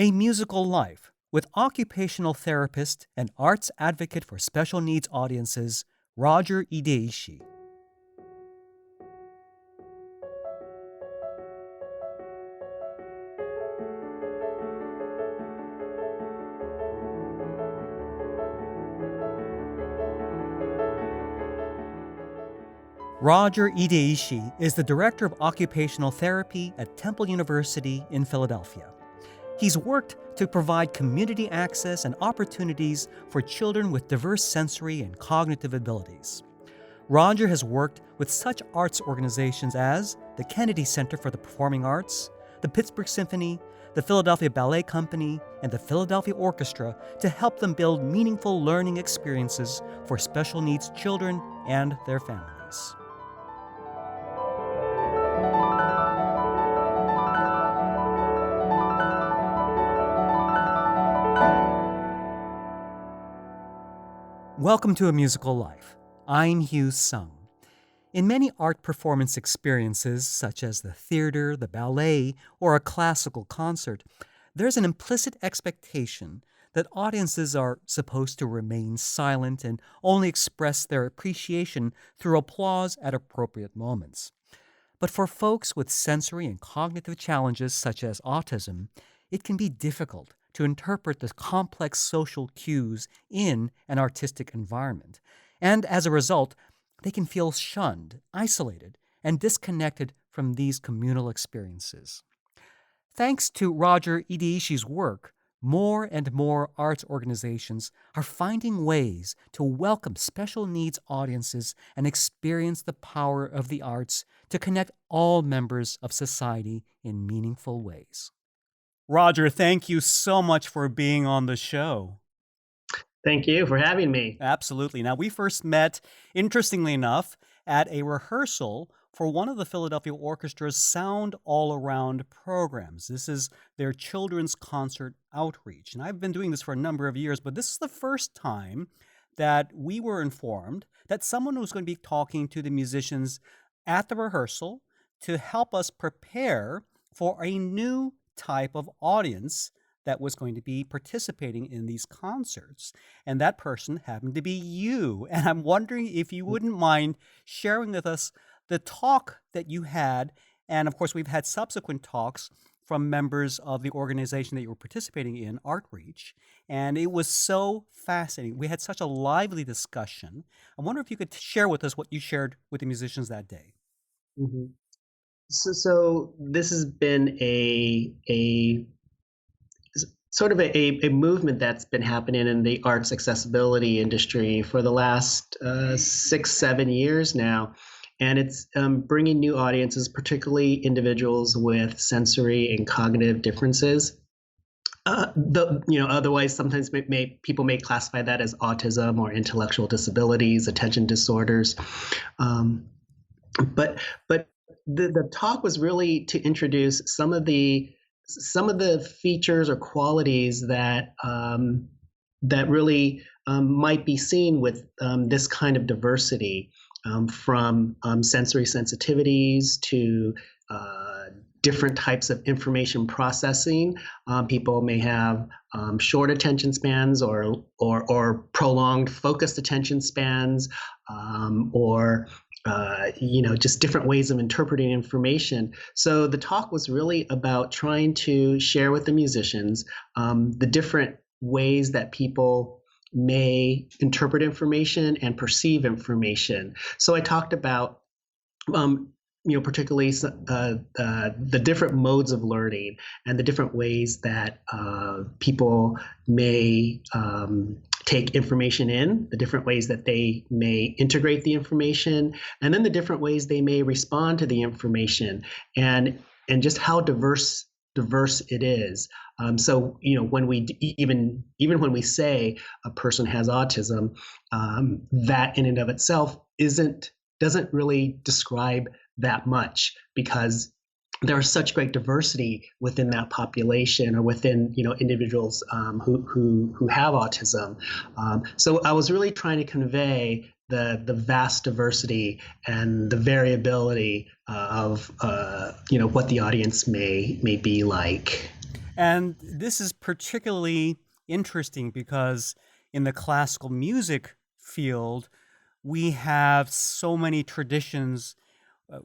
A Musical Life with occupational therapist and arts advocate for special needs audiences, Roger Ideishi. Roger Ideishi is the Director of Occupational Therapy at Temple University in Philadelphia. He's worked to provide community access and opportunities for children with diverse sensory and cognitive abilities. Roger has worked with such arts organizations as the Kennedy Center for the Performing Arts, the Pittsburgh Symphony, the Philadelphia Ballet Company, and the Philadelphia Orchestra to help them build meaningful learning experiences for special needs children and their families. Welcome to A Musical Life. I'm Hugh Sung. In many art performance experiences, such as the theater, the ballet, or a classical concert, there's an implicit expectation that audiences are supposed to remain silent and only express their appreciation through applause at appropriate moments. But for folks with sensory and cognitive challenges such as autism, it can be difficult to interpret the complex social cues in an artistic environment. And as a result, they can feel shunned, isolated, and disconnected from these communal experiences. Thanks to Roger Ideishi's work, more and more arts organizations are finding ways to welcome special needs audiences and experience the power of the arts to connect all members of society in meaningful ways. Roger, thank you so much for being on the show. Thank you for having me. Absolutely. Now, we first met, interestingly enough, at a rehearsal for one of the Philadelphia Orchestra's Sound All Around programs. This is their children's concert outreach. And I've been doing this for a number of years, but this is the first time that we were informed that someone was going to be talking to the musicians at the rehearsal to help us prepare for a new type of audience that was going to be participating in these concerts. And that person happened to be you. And I'm wondering if you wouldn't mind sharing with us the talk that you had. And of course, we've had subsequent talks from members of the organization that you were participating in, Artreach. And it was so fascinating. We had such a lively discussion. I wonder if you could share with us what you shared with the musicians that day. Mm-hmm. So this has been a sort of a movement that's been happening in the arts accessibility industry for the last 6-7 years now, and it's bringing new audiences, particularly individuals with sensory and cognitive differences. Otherwise, sometimes people may classify that as autism or intellectual disabilities, attention disorders, but the talk was really to introduce some of the features or qualities that really might be seen with this kind of diversity, from sensory sensitivities to different types of information processing. People may have short attention spans or prolonged focused attention spans, or just different ways of interpreting information. So the talk was really about trying to share with the musicians the different ways that people may interpret information and perceive information. So I talked about particularly the different modes of learning and the different ways that people may take information in, the different ways that they may integrate the information, and then the different ways they may respond to the information, and just how diverse it is. So when we even when we say a person has autism, that in and of itself doesn't really describe that much, because there is such great diversity within that population, or within individuals who have autism. So I was really trying to convey the vast diversity and the variability of what the audience may be like. And this is particularly interesting because in the classical music field, we have so many traditions uh,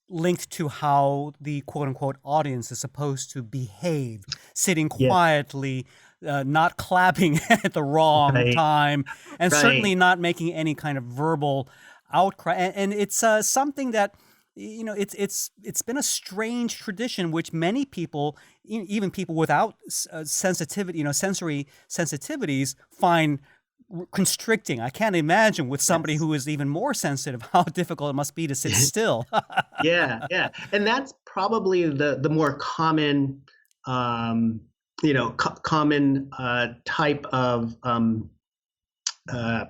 linked to how the quote unquote audience is supposed to behave, sitting Yeah, quietly, not clapping at the wrong right, time, and certainly right. not making any kind of verbal outcry. And it's something that it's been a strange tradition which many people, even people without sensitivity, sensory sensitivities, find constricting. I can't imagine with somebody Yes. who is even more sensitive how difficult it must be to sit still. Yeah, yeah, and that's probably the more common, um, common type of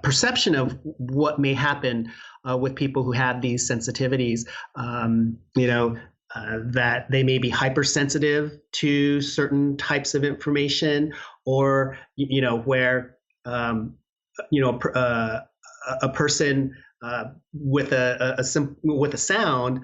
perception of what may happen with people who have these sensitivities. That they may be hypersensitive to certain types of information, or where um, you know a person with with a sound,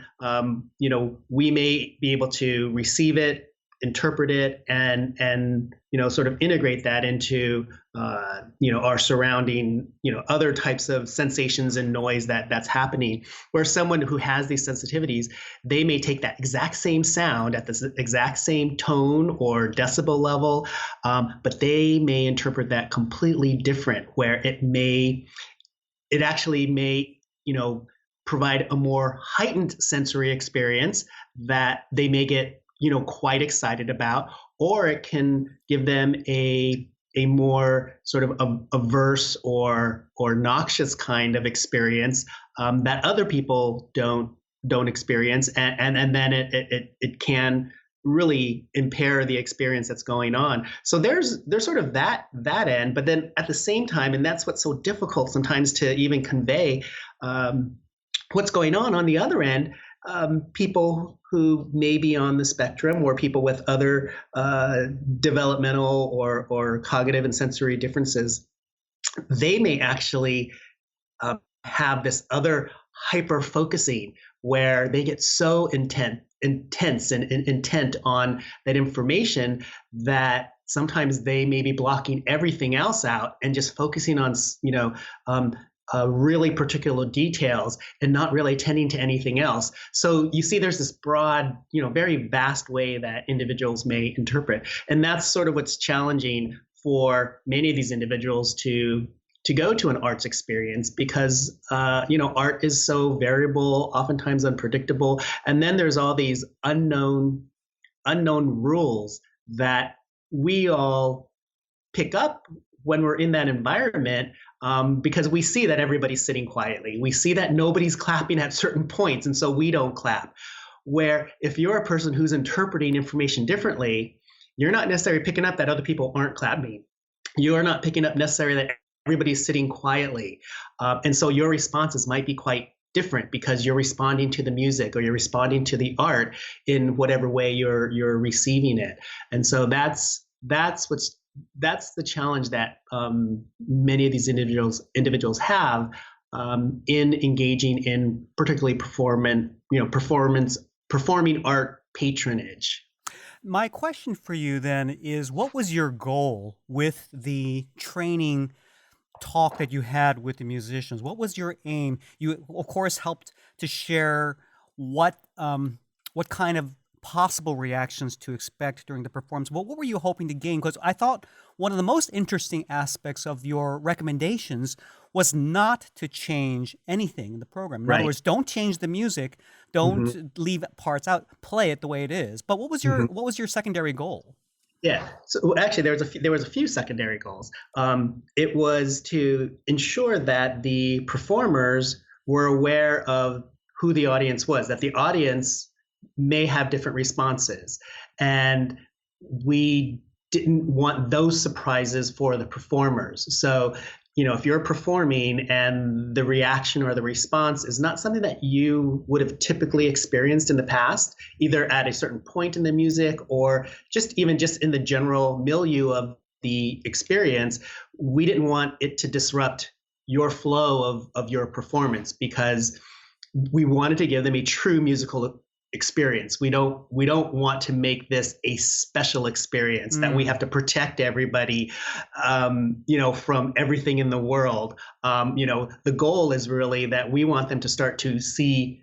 we may be able to receive it, interpret it, and sort of integrate that into our surrounding, other types of sensations and noise that's happening. Where someone who has these sensitivities, they may take that exact same sound at the exact same tone or decibel level, but they may interpret that completely different, where it actually may, provide a more heightened sensory experience that they may get, quite excited about, or it can give them a more sort of averse or noxious kind of experience that other people don't experience, and then it can really impair the experience that's going on. So there's sort of that end, but then at the same time, and that's what's so difficult sometimes to even convey, what's going on the other end. People who may be on the spectrum, or people with other developmental or cognitive and sensory differences, they may actually have this other hyper focusing, where they get so intense and intent on that information that sometimes they may be blocking everything else out and just focusing on really particular details and not really attending to anything else. So you see there's this broad, very vast way that individuals may interpret, and that's sort of what's challenging for many of these individuals to go to an arts experience, because art is so variable, oftentimes unpredictable, and then there's all these unknown rules that we all pick up when we're in that environment, because we see that everybody's sitting quietly, we see that nobody's clapping at certain points, and so we don't clap. Where if you're a person who's interpreting information differently, you're not necessarily picking up that other people aren't clapping. You're not picking up necessarily that everybody's sitting quietly. And so your responses might be quite different, because you're responding to the music or you're responding to the art in whatever way you're receiving it. And so that's the challenge that many of these individuals have in engaging in particularly performing art patronage. My question for you then is, what was your goal with the training talk that you had with the musicians? What was your aim? You, of course, helped to share what kind of possible reactions to expect during the performance. But what were you hoping to gain? Because I thought one of the most interesting aspects of your recommendations was not to change anything in the program. In other Right. words, don't change the music, Mm-hmm. don't leave parts out, play it the way it is. But what was your secondary goal? Yeah. So well, actually, there was a few secondary goals. It was to ensure that the performers were aware of who the audience was, that the audience may have different responses, and we didn't want those surprises for the performers. So, if you're performing and the reaction or the response is not something that you would have typically experienced in the past, either at a certain point in the music or just in the general milieu of the experience, we didn't want it to disrupt your flow of your performance, because we wanted to give them a true musical experience. We don't want to make this a special experience that we have to protect everybody, from everything in the world. The goal is really that we want them to start to see.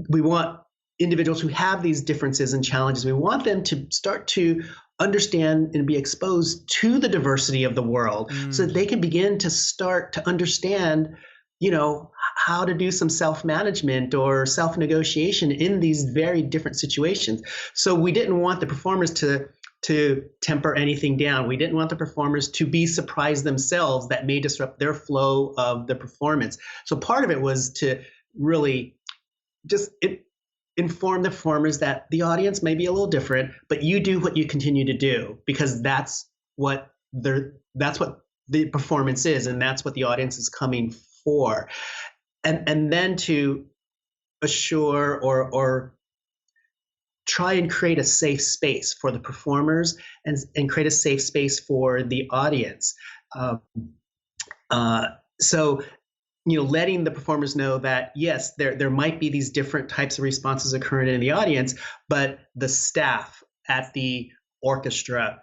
We want individuals who have these differences and challenges. We want them to start to understand and be exposed to the diversity of the world, so that they can begin to start to understand, how to do some self-management or self-negotiation in these very different situations. So we didn't want the performers to temper anything down. We didn't want the performers to be surprised themselves that may disrupt their flow of the performance. So part of it was to really just inform the performers that the audience may be a little different, but you do what you continue to do, because that's what the performance is, and that's what the audience is coming for. And then to assure or try and create a safe space for the performers and create a safe space for the audience. So letting the performers know that, yes, there might be these different types of responses occurring in the audience, but the staff at the orchestra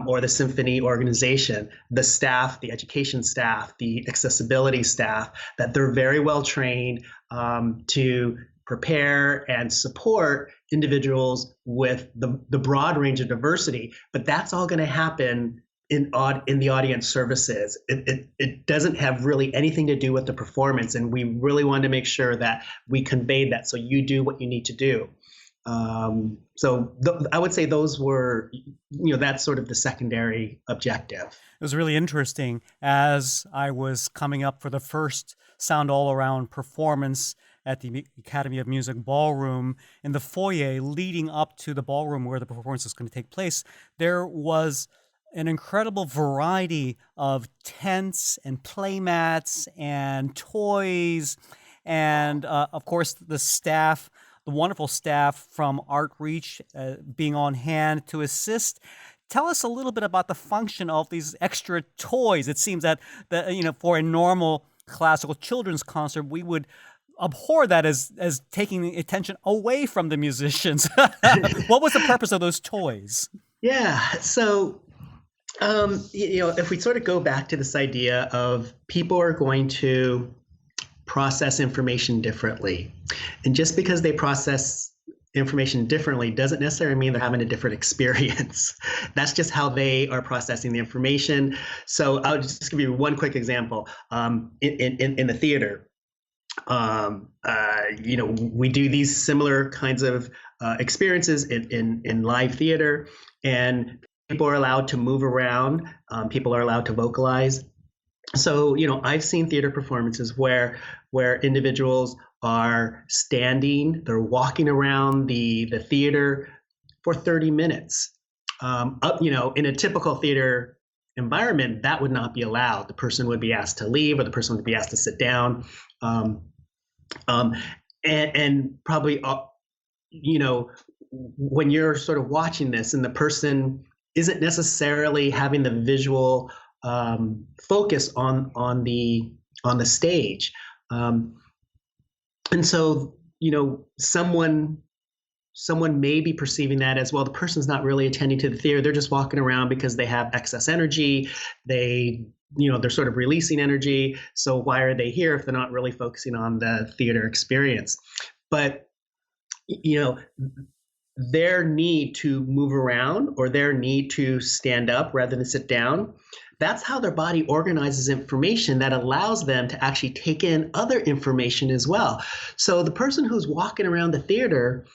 or the symphony organization, the staff, the education staff, the accessibility staff, that they're very well trained to prepare and support individuals with the broad range of diversity. But that's all going to happen in the audience services. It doesn't have really anything to do with the performance, and we really wanted to make sure that we conveyed that. So you do what you need to do. I would say those were, that's sort of the secondary objective. It was really interesting. As I was coming up for the first Sound All Around performance at the Academy of Music Ballroom, in the foyer leading up to the ballroom where the performance is going to take place, there was an incredible variety of tents and playmats and toys, and of course the staff, the wonderful staff from Artreach being on hand to assist. Tell us a little bit about the function of these extra toys. It seems that for a normal classical children's concert, we would abhor that as taking attention away from the musicians. What was the purpose of those toys? Yeah, so if we sort of go back to this idea of people are going to process information differently, and just because they process information differently doesn't necessarily mean they're having a different experience. That's just how they are processing the information. So I'll just give you one quick example. In the theater, we do these similar kinds of experiences in live theater, and people are allowed to move around. People are allowed to vocalize. So, I've seen theater performances where individuals are standing, they're walking around the theater for 30 minutes. In a typical theater environment, that would not be allowed. The person would be asked to leave, or the person would be asked to sit down. And probably, when you're sort of watching this and the person isn't necessarily having the visual focus on the stage, and so someone may be perceiving that as, well, the person's not really attending to the theater, they're just walking around because they have excess energy, they're sort of releasing energy, so why are they here if they're not really focusing on the theater experience? But their need to move around, or their need to stand up rather than sit down, that's how their body organizes information that allows them to actually take in other information as well. So the person who's walking around the theater,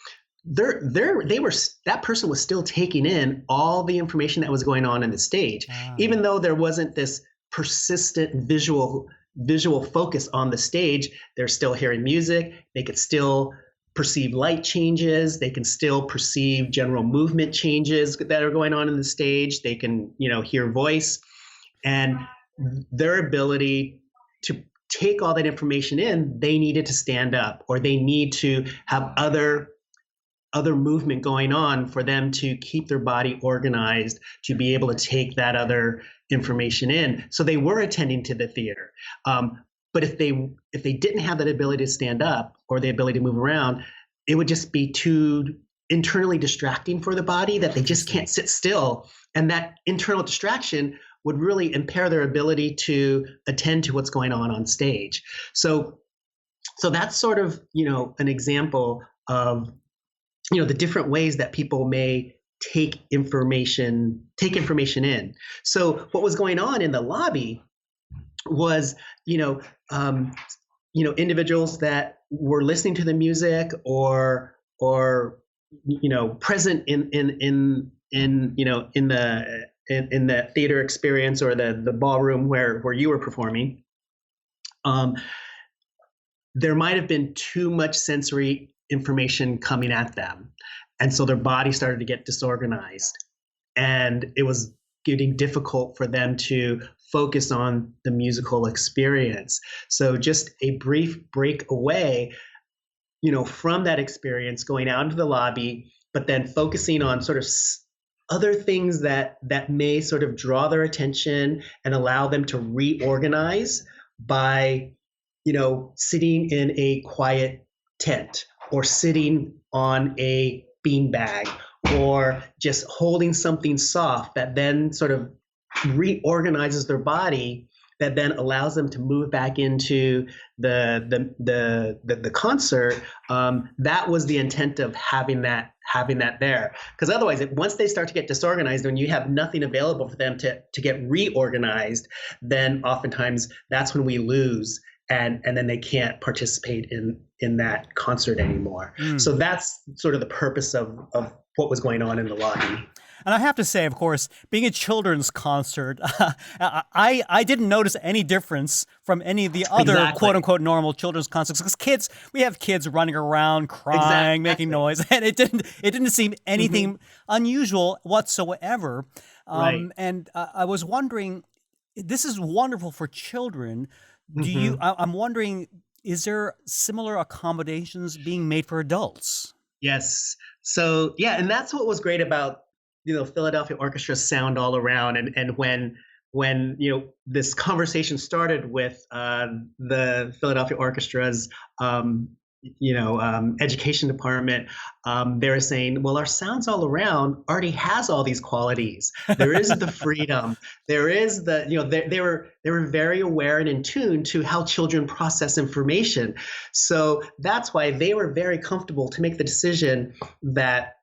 that person was still taking in all the information that was going on in the stage, even though there wasn't this persistent visual focus on the stage. They're still hearing music. They could still perceive light changes. They can still perceive general movement changes that are going on in the stage. They can, hear voice, and their ability to take all that information in, they needed to stand up, or they need to have other movement going on for them to keep their body organized, to be able to take that other information in. So they were attending to the theater. But if they didn't have that ability to stand up or the ability to move around, it would just be too internally distracting for the body that they just can't sit still. And that internal distraction would really impair their ability to attend to what's going on stage. So that's sort of, an example of, the different ways that people may take information in. So what was going on in the lobby was, individuals that were listening to the music or present in the theater experience or the ballroom where you were performing. There might have been too much sensory information coming at them. And so their body started to get disorganized. And it was getting difficult for them to focus on the musical experience. So just a brief break away, from that experience, going out into the lobby, but then focusing on sort of other things that may sort of draw their attention and allow them to reorganize by sitting in a quiet tent or sitting on a beanbag or just holding something soft that then sort of reorganizes their body, that then allows them to move back into the concert. That was the intent of having that there, because otherwise, once they start to get disorganized, when you have nothing available for them to get reorganized, then oftentimes that's when we lose. And then they can't participate in that concert anymore. So that's sort of the purpose of what was going on in the lobby. And I have to say, of course, being a children's concert, I didn't notice any difference from any of the other quote unquote normal children's concerts, because we have kids running around, crying, making noise, and it didn't seem anything unusual whatsoever. Right. And I was wondering, this is wonderful for children. I'm wondering, is there similar accommodations being made for adults? Yes. So, yeah, and that's what was great about, Philadelphia Orchestra's Sound All Around. And when this conversation started with the Philadelphia Orchestra's education department, they were saying, well, our Sounds All Around already has all these qualities. There is the freedom. There is they were very aware and in tune to how children process information. So that's why they were very comfortable to make the decision that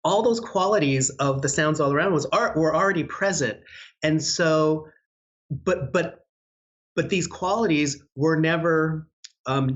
all those qualities of the Sounds All Around were already present. And so, but these qualities were never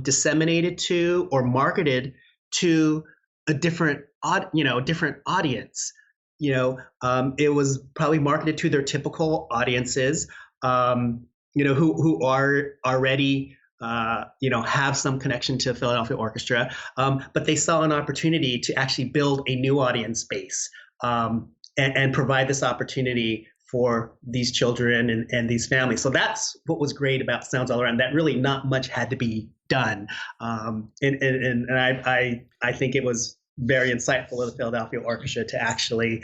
disseminated to or marketed to a different audience. It was probably marketed to their typical audiences, who are already have some connection to Philadelphia Orchestra, but they saw an opportunity to actually build a new audience base and provide this opportunity for these children and these families. So that's what was great about Sounds All Around, that really not much had to be done. And I think it was very insightful of the Philadelphia Orchestra to actually,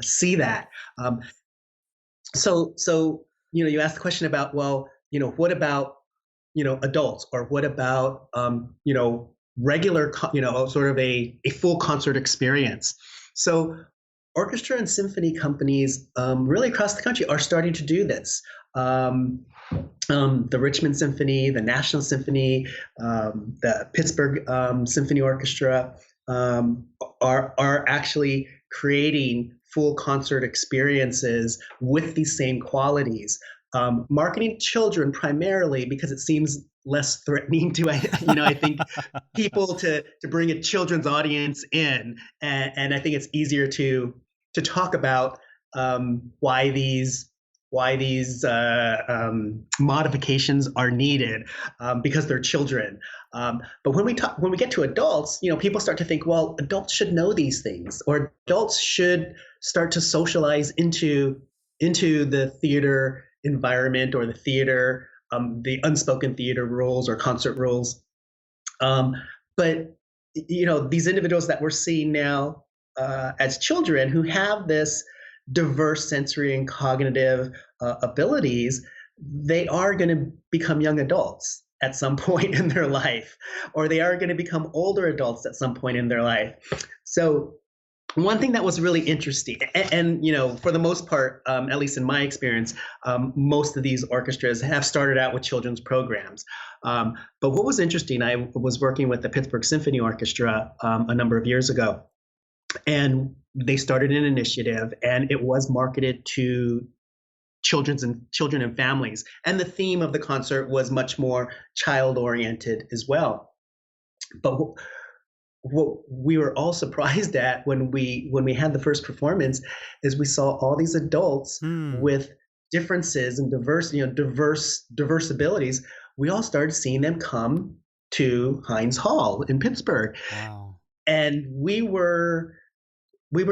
see that. So you asked the question about, well, what about, adults, or what about, regular, sort of a full concert experience. So orchestra and symphony companies really across the country are starting to do this. The Richmond Symphony, the National Symphony, the Pittsburgh Symphony Orchestra are actually creating full concert experiences with these same qualities. Marketing children primarily because it seems less threatening to, I think, people to bring a children's audience in, and I think it's easier to talk about why these modifications are needed because they're children. But when we get to adults, people start to think, well, adults should know these things, or adults should start to socialize into the theater environment or the theater, the unspoken theater rules or concert rules. But these individuals that we're seeing now as children who have this diverse sensory and cognitive abilities, they are going to become young adults. at some point in their life, or they are going to become older adults at some point in their life. So one thing that was really interesting, and for the most part, at least in my experience, most of these orchestras have started out with children's programs. But what was interesting, I was working with the Pittsburgh Symphony Orchestra a number of years ago, and they started an initiative, and it was marketed to children and families. And the theme of the concert was much more child oriented as well. But what we were all surprised at when we had the first performance is we saw all these adults with differences and diverse abilities. We all started seeing them come to Heinz Hall in Pittsburgh. Wow. And we were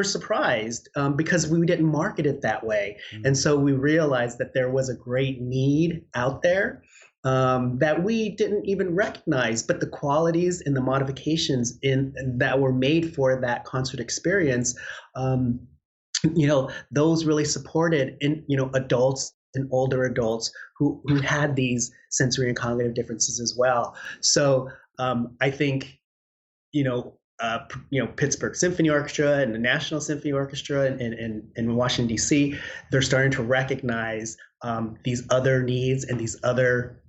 surprised because we didn't market it that way. And so we realized that there was a great need out there that we didn't even recognize, but the qualities and the modifications that were made for that concert experience, those really supported adults and older adults who had these sensory and cognitive differences as well. So I think, Pittsburgh Symphony Orchestra and the National Symphony Orchestra in Washington, D.C., they're starting to recognize these other needs and these other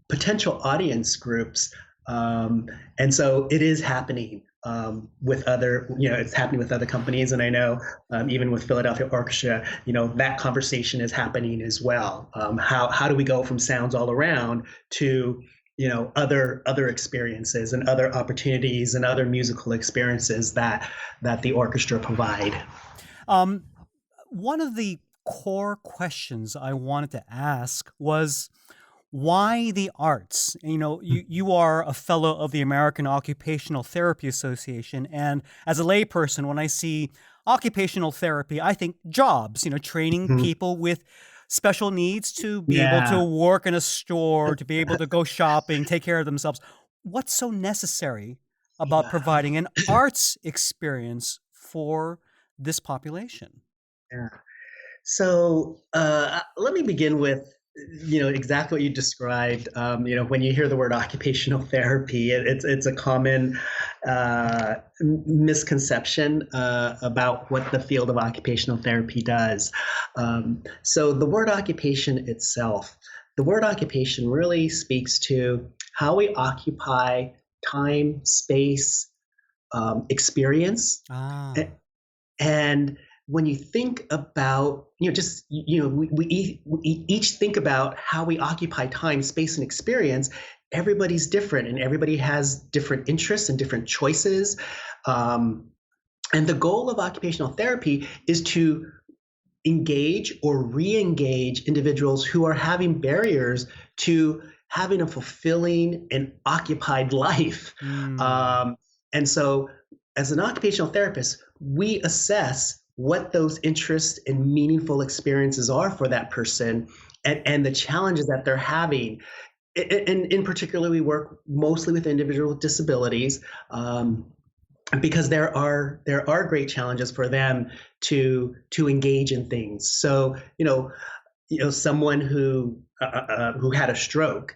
potential audience groups. And so it is happening with other, it's happening with other companies. And I know even with Philadelphia Orchestra, that conversation is happening as well. How do we go from sounds all around to other experiences and other opportunities and other musical experiences that the orchestra provide? One of the core questions I wanted to ask was, why the arts? You are a fellow of the American Occupational Therapy Association, and as a layperson, when I see occupational therapy, I think jobs, training people with special needs to be able to work in a store, to be able to go shopping, take care of themselves. What's so necessary about providing an arts experience for this population? Yeah. So let me begin with exactly what you described. When you hear the word occupational therapy, it's a common misconception about what the field of occupational therapy does. So the word occupation itself, the word occupation really speaks to how we occupy time, space, experience. And when you think about, we each think about how we occupy time, space, and experience. Everybody's different, and everybody has different interests and different choices. And the goal of occupational therapy is to engage or re-engage individuals who are having barriers to having a fulfilling and occupied life. And so as an occupational therapist, we assess what those interests and meaningful experiences are for that person and the challenges that they're having. And in particular, we work mostly with individuals with disabilities because there are great challenges for them to engage in things. So, someone who had a stroke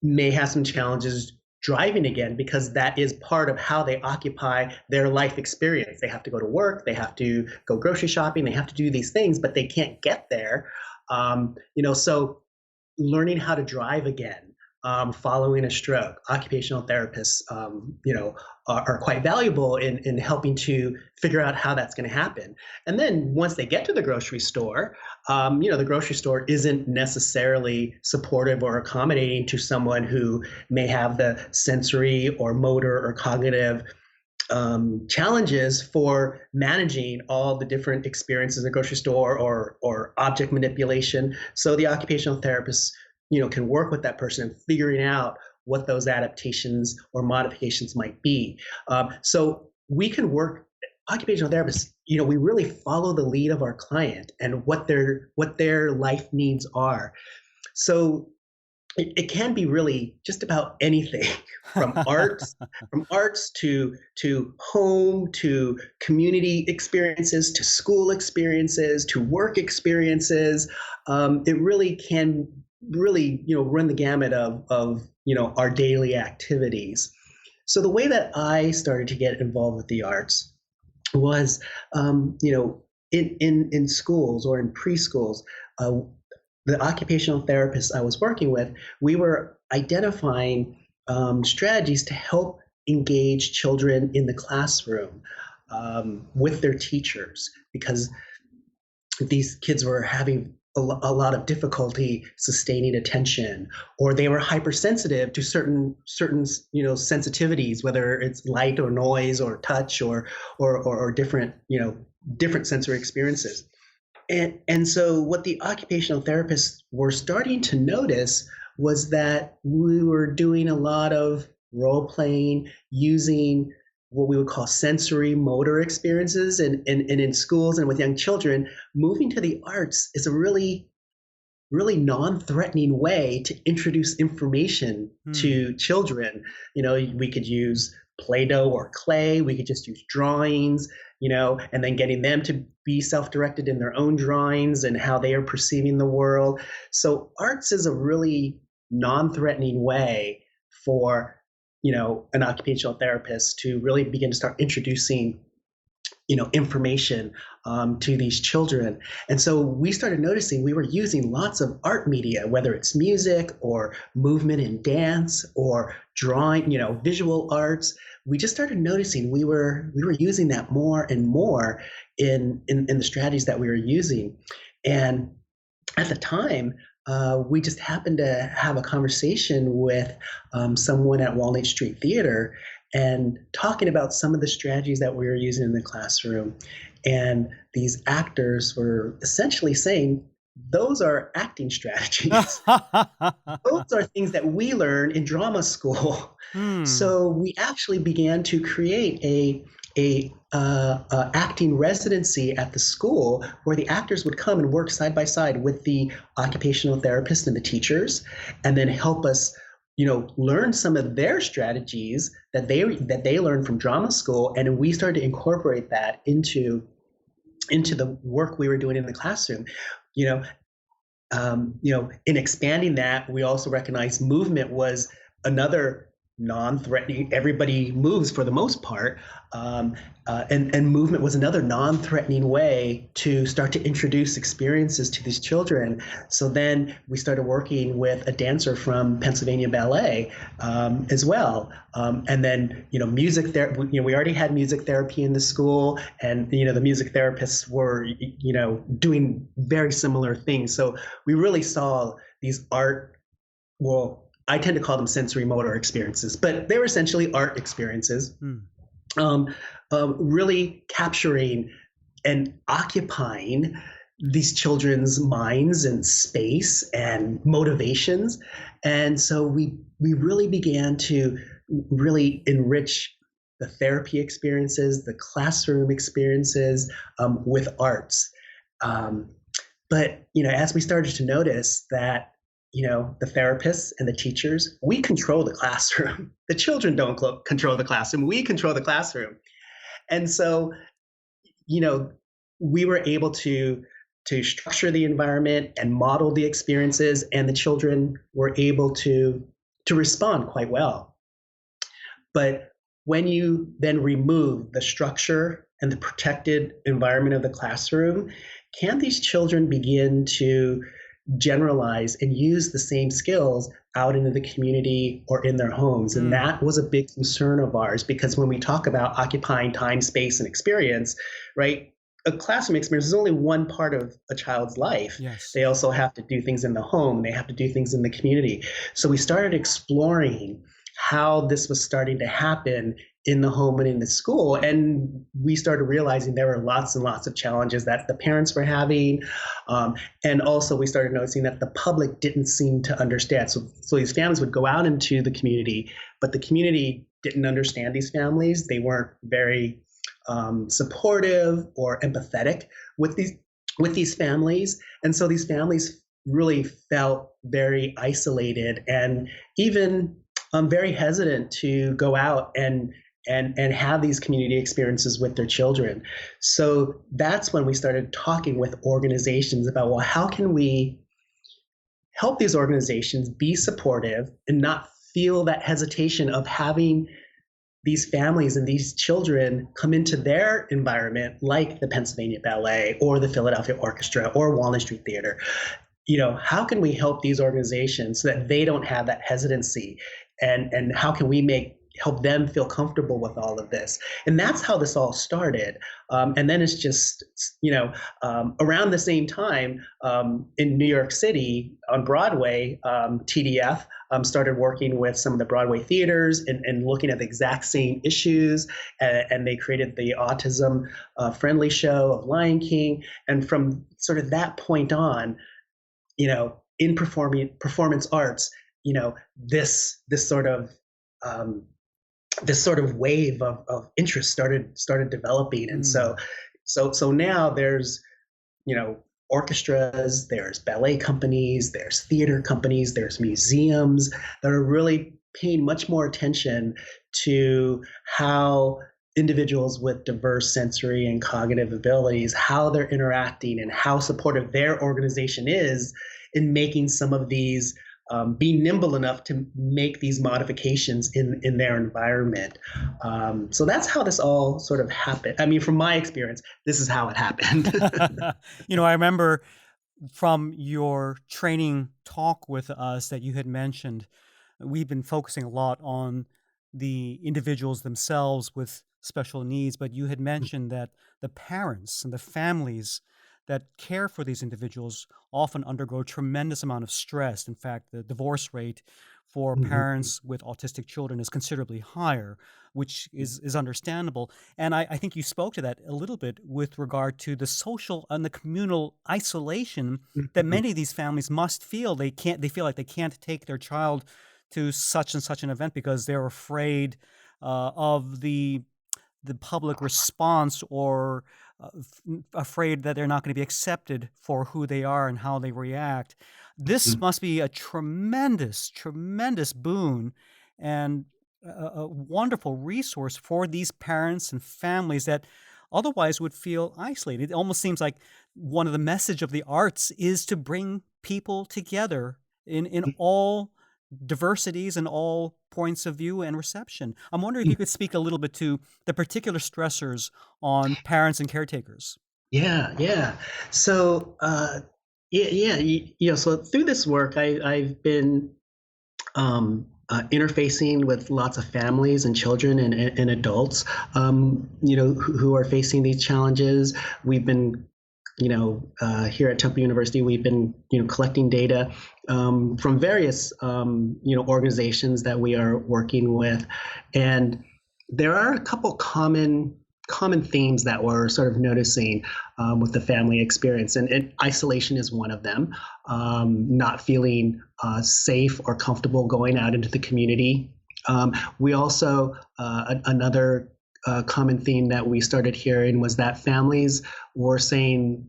may have some challenges driving again, because that is part of how they occupy their life experience. They have to go to work, they have to go grocery shopping, they have to do these things, but they can't get there. So learning how to drive again, following a stroke, occupational therapists, are quite valuable in helping to figure out how that's going to happen. And then once they get to the grocery store, the grocery store isn't necessarily supportive or accommodating to someone who may have the sensory or motor or cognitive challenges for managing all the different experiences in the grocery store or object manipulation. So the occupational therapist, can work with that person in figuring out what those adaptations or modifications might be. So we can work, occupational therapists, we really follow the lead of our client and what their life needs are. So it can be really just about anything from arts to home, to community experiences, to school experiences, to work experiences. It really can really, run the gamut of our daily activities. So the way that I started to get involved with the arts was, in schools or in preschools. Uh, the occupational therapist I was working with, we were identifying strategies to help engage children in the classroom with their teachers, because these kids were having a lot of difficulty sustaining attention, or they were hypersensitive to certain sensitivities, whether it's light or noise or touch or different different sensory experiences. And so what the occupational therapists were starting to notice was that we were doing a lot of role playing, using what we would call sensory motor experiences, and in schools and with young children. Moving to the arts is a really non-threatening way to introduce information to children. We could use Play-Doh or clay. We could just use drawings, and then getting them to be self-directed in their own drawings and how they are perceiving the world. So arts is a really non-threatening way for, an occupational therapist to really begin to start introducing information to these children. And so we started noticing we were using lots of art media, whether it's music or movement and dance or drawing, visual arts. We just started noticing we were using that more and more in the strategies that we were using. And at the time, we just happened to have a conversation with someone at Walnut Street Theater and talking about some of the strategies that we were using in the classroom. And these actors were essentially saying, those are acting strategies. Those are things that we learn in drama school. So we actually began to create a acting residency at the school where the actors would come and work side by side with the occupational therapist and the teachers, and then help us learn some of their strategies that they learned from drama school. And we started to incorporate that into the work we were doing in the classroom. In expanding that, we also recognized movement was another non-threatening. Everybody moves for the most part, and movement was another non-threatening way to start to introduce experiences to these children. So then we started working with a dancer from Pennsylvania Ballet as well, and then music therapy. We already had music therapy in the school, and the music therapists were doing very similar things. So we really saw these I tend to call them sensory motor experiences, but they were essentially art experiences, really capturing and occupying these children's minds and space and motivations. And so we really began to really enrich the therapy experiences, the classroom experiences with arts. But as we started to notice that the therapists and the teachers, we control the classroom. The children don't control the classroom. We control the classroom. And so, we were able to structure the environment and model the experiences, and the children were able to respond quite well. But when you then remove the structure and the protected environment of the classroom, can these children begin to generalize and use the same skills out into the community or in their homes? And that was a big concern of ours, because when we talk about occupying time, space, and experience, right, a classroom experience is only one part of a child's life. Yes. They also have to do things in the home. They have to do things in the community. So we started exploring how this was starting to happen in the home and in the school. And we started realizing there were lots and lots of challenges that the parents were having. And also we started noticing that the public didn't seem to understand. So these families would go out into the community, but the community didn't understand these families. They weren't very supportive or empathetic with these families. And so these families really felt very isolated and even very hesitant to go out and have these community experiences with their children. So that's when we started talking with organizations about, well, how can we help these organizations be supportive and not feel that hesitation of having these families and these children come into their environment, like the Pennsylvania Ballet or the Philadelphia Orchestra or Walnut Street Theater. How can we help these organizations so that they don't have that hesitancy? And how can we help them feel comfortable with all of this? And that's how this all started. And then it's just, around the same time in New York City on Broadway, TDF started working with some of the Broadway theaters and looking at the exact same issues. And they created the autism friendly show of Lion King. And from sort of that point on, in performance arts, this sort of wave of interest started developing. And so now there's, orchestras, there's ballet companies, there's theater companies, there's museums that are really paying much more attention to how individuals with diverse sensory and cognitive abilities, how they're interacting and how supportive their organization is in making some of these, being nimble enough to make these modifications in their environment. So that's how this all sort of happened. I mean, from my experience, this is how it happened. I remember from your training talk with us that you had mentioned, we've been focusing a lot on the individuals themselves with special needs, but you had mentioned that the parents and the families that care for these individuals often undergo a tremendous amount of stress. In fact, the divorce rate for parents with autistic children is considerably higher, which is understandable. And I think you spoke to that a little bit with regard to the social and the communal isolation that many of these families must feel. They feel like they can't take their child to such and such an event because they're afraid of the public response, or afraid that they're not going to be accepted for who they are and how they react. This must be a tremendous, tremendous boon and a wonderful resource for these parents and families that otherwise would feel isolated. It almost seems like one of the message of the arts is to bring people together in all diversities and all points of view and reception. I'm wondering if you could speak a little bit to the particular stressors on parents and caretakers. Yeah. So, so through this work, I've been interfacing with lots of families and children and adults, who are facing these challenges. We've been here at Temple University, we've been, collecting data from various, organizations that we are working with, and there are a couple common themes that we're sort of noticing with the family experience, and isolation is one of them. Not feeling safe or comfortable going out into the community. We also another common theme that we started hearing was that families were saying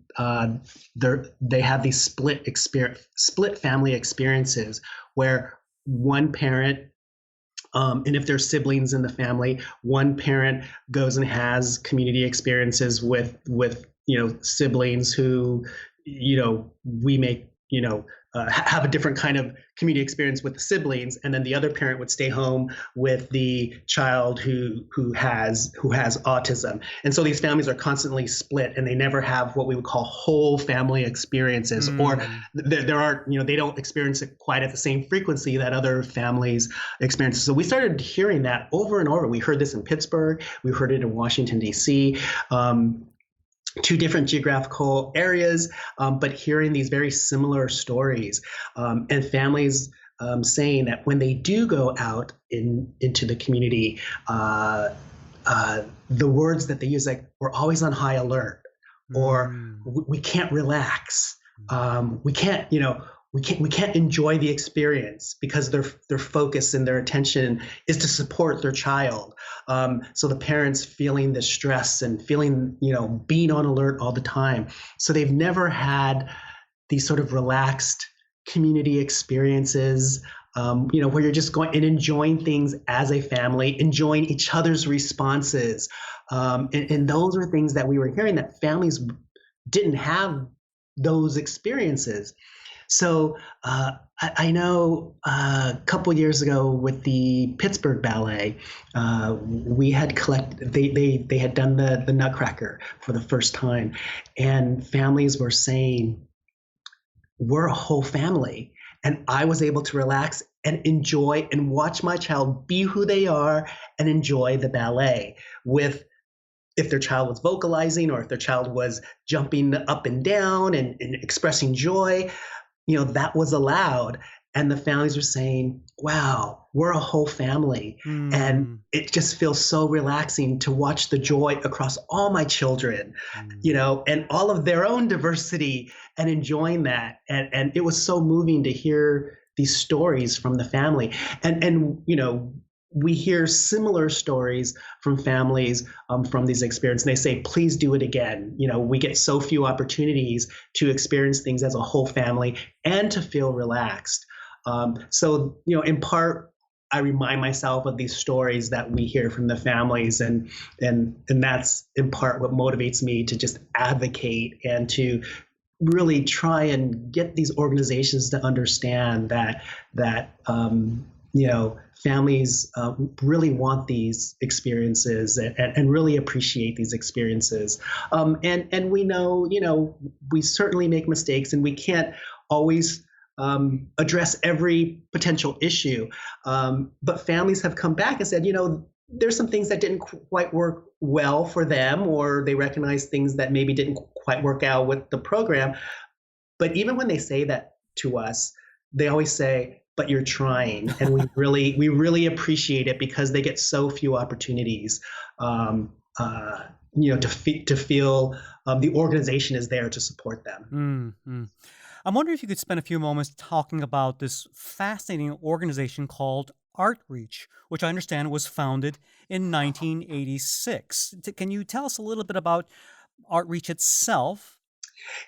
they have these split family experiences where one parent, and if there's siblings in the family, one parent goes and has community experiences with siblings who we may have a different kind of community experience with the siblings, and then the other parent would stay home with the child who has autism. And so these families are constantly split, and they never have what we would call whole family experiences, or there are they don't experience it quite at the same frequency that other families experience. So we started hearing that over and over. We heard this in Pittsburgh, we heard it in Washington, D.C. Two different geographical areas, but hearing these very similar stories, and families saying that when they do go out into the community, the words that they use, like, we're always on high alert, or we can't relax, we can't enjoy the experience because their focus and their attention is to support their child. So the parents feeling the stress and feeling, being on alert all the time. So they've never had these sort of relaxed community experiences, where you're just going and enjoying things as a family, enjoying each other's responses. And those are things that we were hearing, that families didn't have those experiences. So I know a couple years ago with the Pittsburgh Ballet, we had collected. They had done the Nutcracker for the first time, and families were saying, "We're a whole family," and I was able to relax and enjoy and watch my child be who they are and enjoy the ballet with, if their child was vocalizing or if their child was jumping up and down and expressing joy, that was allowed. And the families were saying, wow, we're a whole family. And Mm, it just feels so relaxing to watch the joy across all my children, mm. and all of their own diversity and enjoying that. And it was so moving to hear these stories from the family. And we hear similar stories from families from these experiences. And they say, please do it again. We get so few opportunities to experience things as a whole family and to feel relaxed. So, in part, I remind myself of these stories that we hear from the families, and that's in part what motivates me to just advocate and to really try and get these organizations to understand that families really want these experiences and really appreciate these experiences. And we know, we certainly make mistakes and we can't always address every potential issue. But families have come back and said, there's some things that didn't quite work well for them, or they recognize things that maybe didn't quite work out with the program. But even when they say that to us, they always say, but you're trying. And we really appreciate it because they get so few opportunities, to feel the organization is there to support them. Mm-hmm. I'm wondering if you could spend a few moments talking about this fascinating organization called Artreach, which I understand was founded in 1986. Can you tell us a little bit about Artreach itself?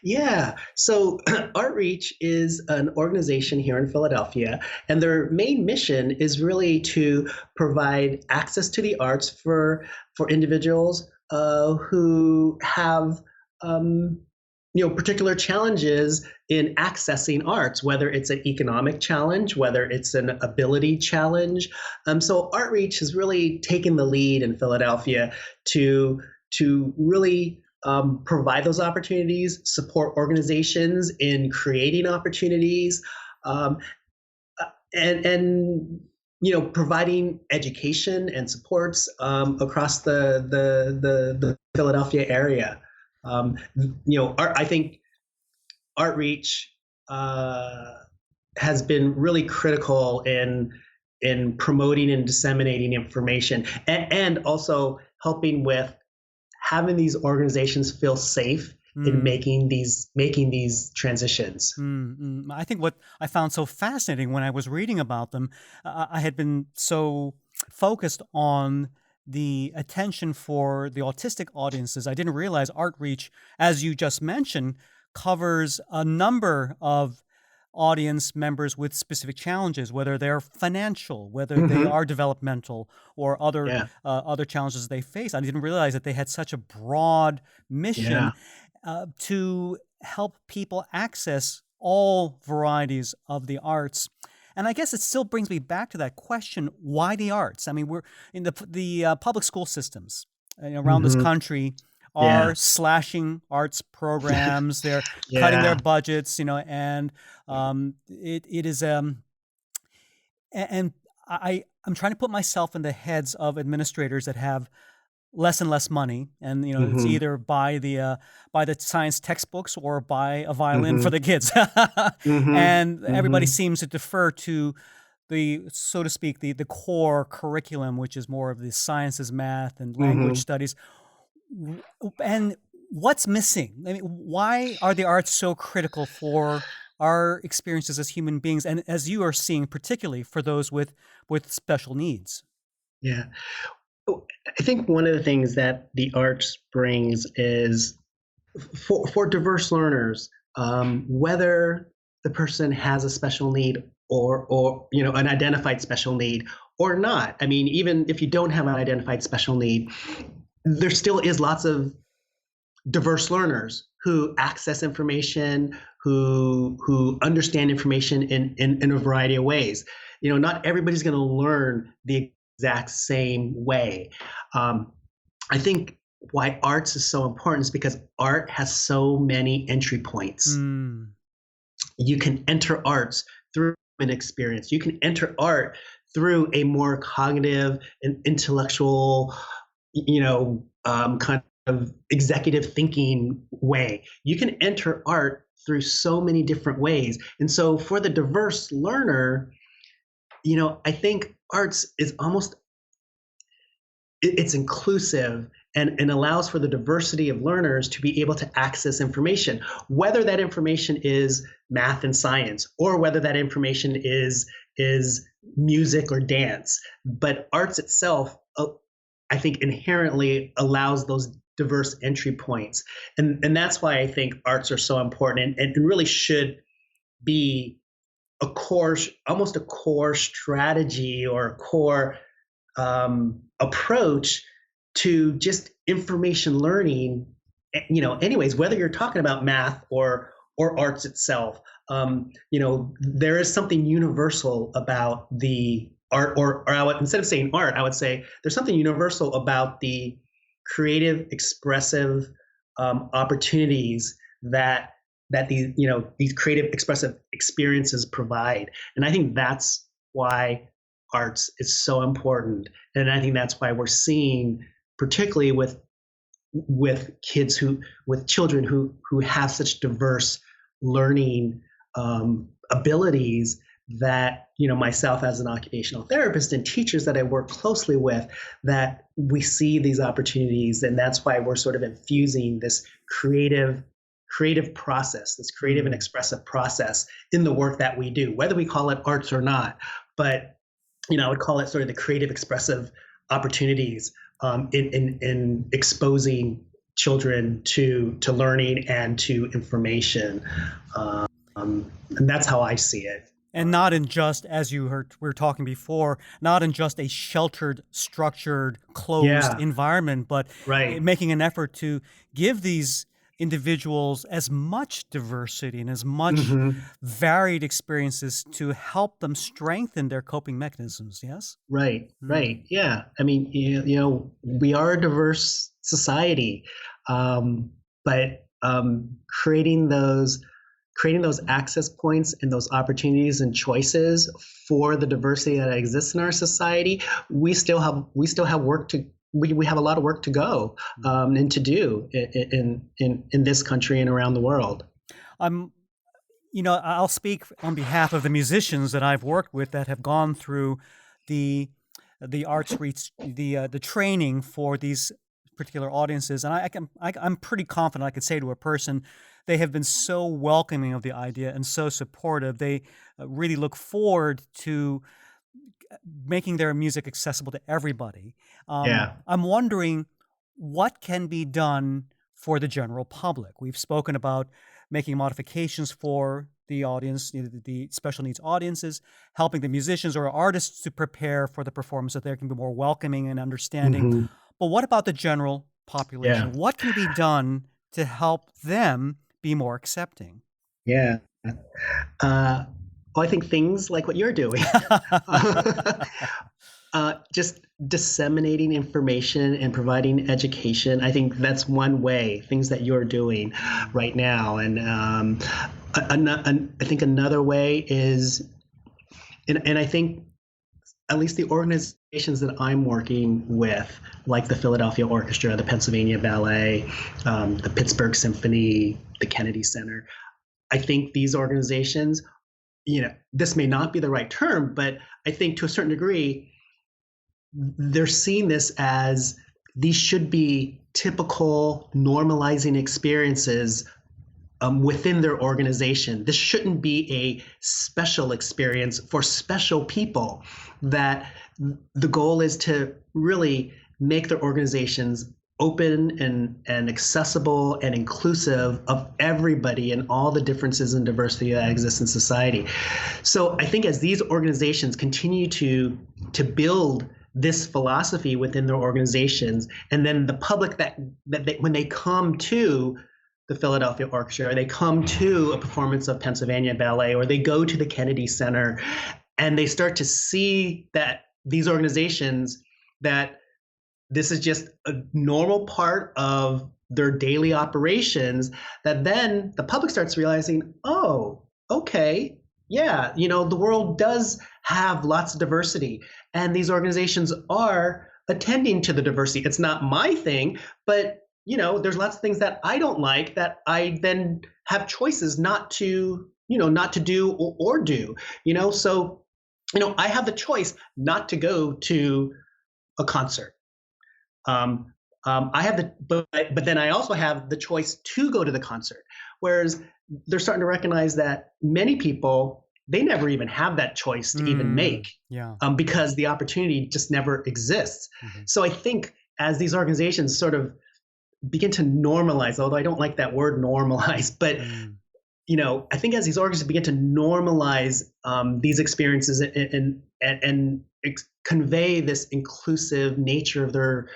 Yeah. So Artreach is an organization here in Philadelphia, and their main mission is really to provide access to the arts for individuals who have particular challenges in accessing arts, whether it's an economic challenge, whether it's an ability challenge. So Artreach has really taken the lead in Philadelphia to really provide those opportunities, support organizations in creating opportunities, um, and providing education and supports across the Philadelphia area. I think Artreach has been really critical in promoting and disseminating information, and also helping with having these organizations feel safe in Mm. making these transitions. I think what I found so fascinating when I was reading about them, I had been so focused on the attention for the autistic audiences. I didn't realize Artreach, as you just mentioned, covers a number of audience members with specific challenges, whether they're financial, whether they Mm-hmm. are developmental, or Yeah, other challenges they face. I didn't realize that they had such a broad yeah, mission to help people access all varieties of the arts. And I guess it still brings me back to that question: why the arts? I mean, we're in the public school systems around this mm-hmm. country Yeah, are slashing arts programs. They're cutting their yeah, budgets, and it is and I'm trying to put myself in the heads of administrators that have less and less money, and it's mm-hmm. either buy the science textbooks or buy a violin for Mm-hmm. the kids. Mm-hmm. And everybody Mm-hmm. seems to defer to the, so to speak, the core curriculum, which is more of the sciences, math, and language Mm-hmm. studies. And what's missing? I mean, why are the arts so critical for our experiences as human beings, and as you are seeing, particularly for those with special needs? Yeah. Oh, I think one of the things that the arts brings is for diverse learners, whether the person has a special need or an identified special need or not. I mean, even if you don't have an identified special need, there still is lots of diverse learners who access information, who understand information in a variety of ways. Not everybody's going to learn the exact same way. I think why arts is so important is because art has so many entry points. You can enter arts through an experience. You can enter art through a more cognitive and intellectual, kind of executive thinking way. You can enter art through so many different ways. And so for the diverse learner, I think arts is it's inclusive and allows for the diversity of learners to be able to access information, whether that information is math and science, or whether that information is music or dance. But arts itself, I think, inherently allows those diverse entry points. And that's why I think arts are so important and really should be almost a core strategy or a core approach to just information learning, anyways, whether you're talking about math or arts itself. There is something universal about the art, or instead of saying art, I would say there's something universal about the creative, expressive opportunities that these creative, expressive experiences provide. And I think that's why arts is so important. And I think that's why we're seeing, particularly with children who have such diverse learning abilities, that myself as an occupational therapist and teachers that I work closely with, that we see these opportunities. And that's why we're sort of infusing this creative process, this creative and expressive process in the work that we do, whether we call it arts or not. But I would call it sort of the creative expressive opportunities in exposing children to learning and to information. And that's how I see it. And not in just, as you heard, we were talking before, not in just a sheltered, structured, closed environment, but making an effort to give these individuals as much diversity and as much varied experiences to help them strengthen their coping mechanisms. Yes? Right. Yeah. I mean, we are a diverse society, but creating those access points and those opportunities and choices for the diversity that exists in our society, we still have work to. We have a lot of work to go and to do in this country and around the world. I'll speak on behalf of the musicians that I've worked with that have gone through the arts the training for these particular audiences, and I'm pretty confident I could say to a person, they have been so welcoming of the idea and so supportive. They really look forward to making their music accessible to everybody. I'm wondering what can be done for the general public. We've spoken about making modifications for the audience, the special needs audiences, helping the musicians or artists to prepare for the performance so they can be more welcoming and understanding. But what about the general population? What can be done to help them be more accepting? Well, I think things like what you're doing, just disseminating information and providing education. I think that's one way, things that you're doing right now. And I think another way is, and I think at least the organizations that I'm working with, like the Philadelphia Orchestra, the Pennsylvania Ballet, the Pittsburgh Symphony, the Kennedy Center, I think these organizations, this may not be the right term, but I think to a certain degree, they're seeing this as these should be typical normalizing experiences within their organization. This shouldn't be a special experience for special people, that the goal is to really make their organizations open and accessible and inclusive of everybody and all the differences and diversity that exists in society. So I think as these organizations continue to build this philosophy within their organizations, and then the public that they, when they come to the Philadelphia Orchestra, or they come to a performance of Pennsylvania Ballet, or they go to the Kennedy Center, and they start to see that these organizations, that this is just a normal part of their daily operations, that then the public starts realizing, oh, okay, yeah, the world does have lots of diversity, and these organizations are attending to the diversity. It's not my thing, but there's lots of things that I don't like that I then have choices not to do or do. So I have the choice not to go to a concert. I have but then I also have the choice to go to the concert. Whereas they're starting to recognize that many people, they never even have that choice to even make, because the opportunity just never exists. Mm-hmm. So I think as these organizations sort of begin to normalize, although I don't like that word normalize, but I think as these organizations begin to normalize these experiences and convey this inclusive nature of their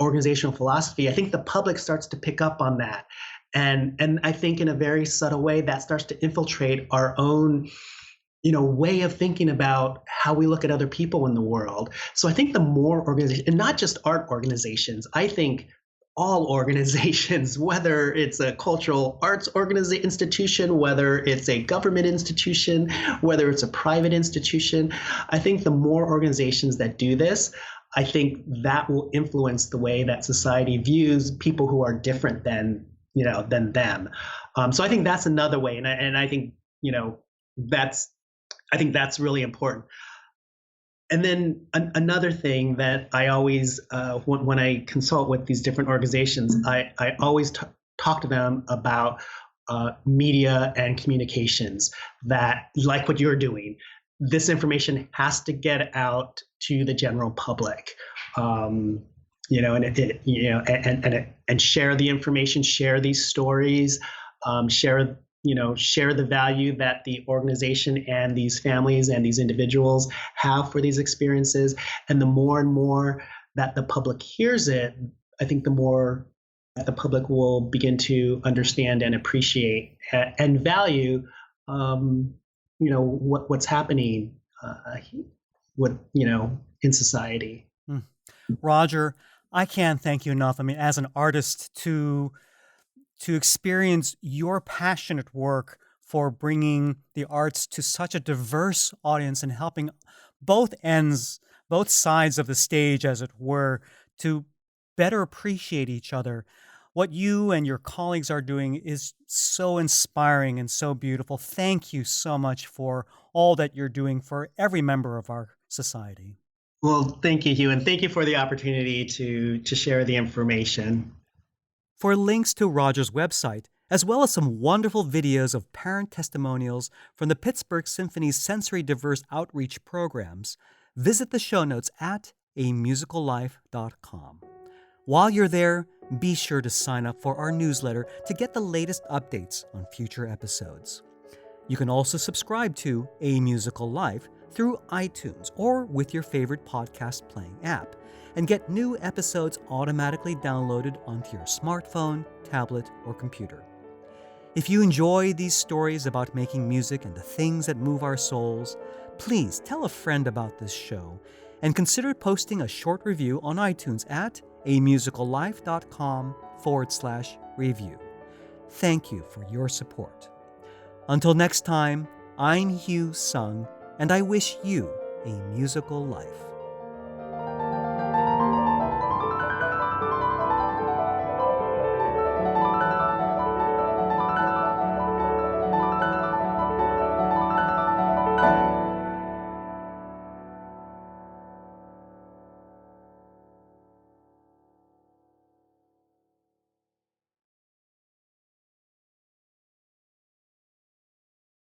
organizational philosophy, I think the public starts to pick up on that. And I think in a very subtle way that starts to infiltrate our own, way of thinking about how we look at other people in the world. So I think the more organizations, and not just art organizations, I think all organizations, whether it's a cultural arts institution, whether it's a government institution, whether it's a private institution, I think the more organizations that do this, I think that will influence the way that society views people who are different than them. So I think that's another way, and I think that's really important. And then another thing that I always, when I consult with these different organizations, I always talk to them about media and communications, that, like what you're doing, this information has to get out to the general public, and share the information, share these stories, share the value that the organization and these families and these individuals have for these experiences. And the more and more that the public hears it, I think the more that the public will begin to understand and appreciate and value, what's happening, in society. Roger, I can't thank you enough. I mean, as an artist, to experience your passionate work for bringing the arts to such a diverse audience and helping both sides of the stage, as it were, to better appreciate each other. What you and your colleagues are doing is so inspiring and so beautiful. Thank you so much for all that you're doing for every member of our society. Well, thank you, Hugh, and thank you for the opportunity to share the information. For links to Roger's website, as well as some wonderful videos of parent testimonials from the Pittsburgh Symphony's sensory diverse outreach programs, visit the show notes at amusicallife.com. While you're there, be sure to sign up for our newsletter to get the latest updates on future episodes. You can also subscribe to A Musical Life through iTunes or with your favorite podcast playing app, and get new episodes automatically downloaded onto your smartphone, tablet, or computer. If you enjoy these stories about making music and the things that move our souls, please tell a friend about this show and consider posting a short review on iTunes at amusicallife.com/review. Thank you for your support. Until next time, I'm Hugh Sung, and I wish you a musical life.